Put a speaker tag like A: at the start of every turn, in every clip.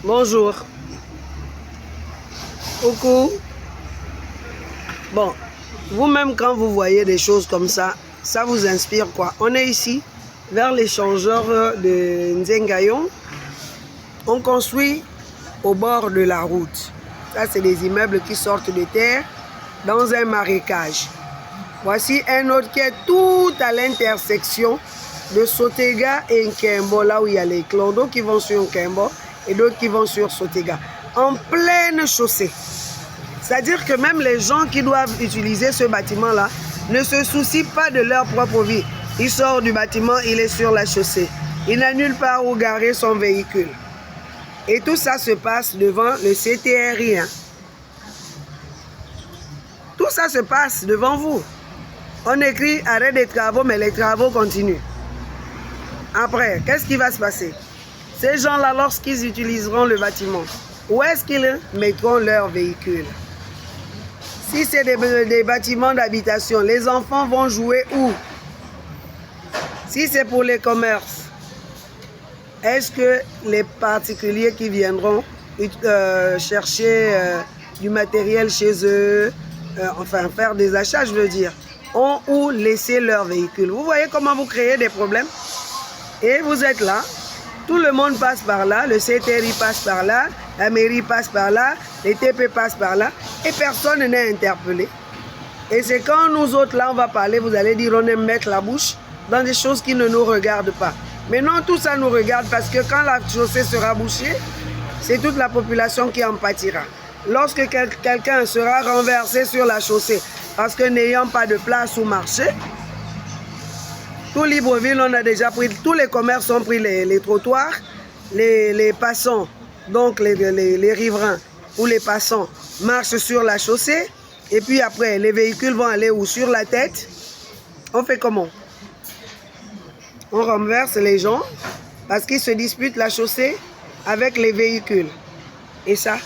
A: Bonjour. Coucou. Bon, vous-même quand vous voyez des choses comme ça vous inspire quoi? On est ici vers l'échangeur de Nzengayon. On construit au bord de la route. Ça, c'est des immeubles qui sortent de terre dans un marécage. Voici un autre qui est tout à l'intersection de Sotega et Nkembo, là où il y a les clans d'eau qui vont sur Nkembo et d'autres qui vont sur Sotega, en pleine chaussée. C'est-à-dire que même les gens qui doivent utiliser ce bâtiment-là ne se soucient pas de leur propre vie. Il sort du bâtiment, il est sur la chaussée. Il n'a nulle part où garer son véhicule. Et tout ça se passe devant le CTRI. Hein. Tout ça se passe devant vous. On écrit arrêt des travaux, mais les travaux continuent. Après, qu'est-ce qui va se passer? Ces gens-là, lorsqu'ils utiliseront le bâtiment, où est-ce qu'ils mettront leurs véhicules? Si c'est des bâtiments d'habitation, les enfants vont jouer où? Si c'est pour les commerces, est-ce que les particuliers qui viendront chercher du matériel chez eux, enfin faire des achats, je veux dire, ont où laisser leur véhicule? Vous voyez comment vous créez des problèmes? Et vous êtes là, tout le monde passe par là, le CTRI passe par là, la mairie passe par là, les TP passent par là, et personne n'est interpellé. Et c'est quand nous autres là, on va parler, vous allez dire on aime mettre la bouche dans des choses qui ne nous regardent pas. Mais non, tout ça nous regarde parce que quand la chaussée sera bouchée, c'est toute la population qui en pâtira. Lorsque quelqu'un sera renversé sur la chaussée parce que n'ayant pas de place où marcher, tout Libreville, on a déjà pris, tous les commerces ont pris les trottoirs, les passants, donc les riverains ou les passants marchent sur la chaussée et puis après les véhicules vont aller où? Sur la tête. On fait comment? On renverse les gens parce qu'ils se disputent la chaussée avec les véhicules. Et ça,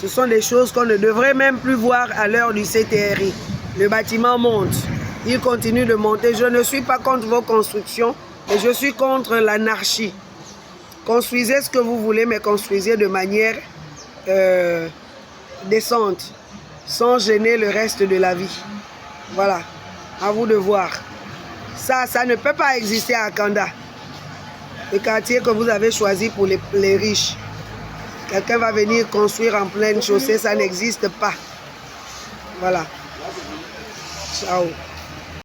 A: ce sont des choses qu'on ne devrait même plus voir à l'heure du CTRI. Le bâtiment monte. Il continue de monter. Je ne suis pas contre vos constructions, mais je suis contre l'anarchie. Construisez ce que vous voulez, mais construisez de manière décente, sans gêner le reste de la vie. Voilà, à vous de voir. Ça ne peut pas exister à Kanda, le quartier que vous avez choisi pour les riches. Quelqu'un va venir construire en pleine chaussée, ça n'existe pas. Voilà. Ciao.